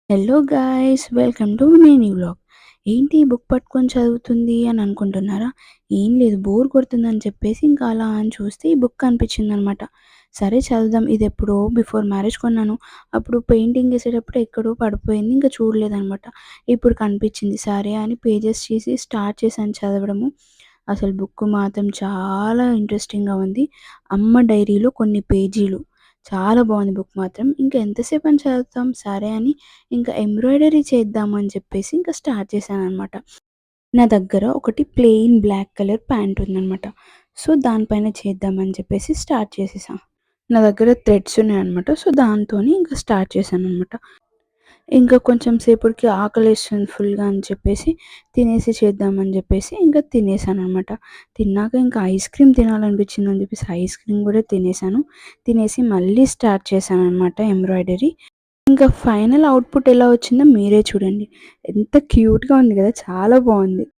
Hello guys! Welcome to mini vlog. ఏంటి book పట్టుకొని చదువుతుంది అని అనుకుంటున్నారా? ఏం లేదు, బోర్ కొడుతుందని చెప్పేసి ఇంకా అలా అని చూస్తే ఈ బుక్ కనిపించిందనమాట. సరే చదువుదాం. ఇది ఎప్పుడో బిఫోర్ మ్యారేజ్ కొన్నాను. అప్పుడు పెయింటింగ్ ఏసేటప్పుడు ఎక్కడో పడిపోయింది. ఇంకా చూడలేదనమాట. ఇప్పుడు కనిపించింది. సరే అని పేజెస్ తీసి స్టార్ట్ చేశాను చదవడము. అసలు బుక్ మాత్రం చాలా ఇంట్రెస్టింగ్‌గా ఉంది. అమ్మ డైరీలో కొన్ని పేజీలు. చాలా బాగుంది బుక్ మాత్రం. ఇంకా ఎంతసేపని చదువుతాం. సరే అని ఇంకా ఎంబ్రాయిడరీ చేద్దామని చెప్పేసి ఇంకా స్టార్ట్ చేశాననమాట. నా దగ్గర ఒకటి ప్లెయిన్ బ్లాక్ కలర్ ప్యాంట్ ఉందనమాట. సో, దానిపైన చేద్దామని చెప్పేసి స్టార్ట్ చేసేసా. నా దగ్గర థ్రెడ్స్ ఉన్నాయనమాట. సో, దాంతోని ఇంకా స్టార్ట్ చేశాననమాట. ఇంకా కొంచెం సేపటికి ఆకలేస్తుంది ఫుల్‌గా అని చెప్పేసి తినేసి చేద్దామని చెప్పేసి ఇంకా తినేసాననమాట. తిన్నాక ఇంకా ఐస్ క్రీమ్ తినాలనిపించిందని చెప్పేసి ఐస్ క్రీమ్ కూడా తినేసాను. తినేసి మళ్ళీ స్టార్ట్ చేశాననమాట ఎంబ్రాయిడరీ. ఇంకా ఫైనల్ అవుట్‌పుట్ ఎలా వచ్చిందో మీరే చూడండి. ఎంత క్యూట్‌గా ఉంది కదా! చాలా బావుంది.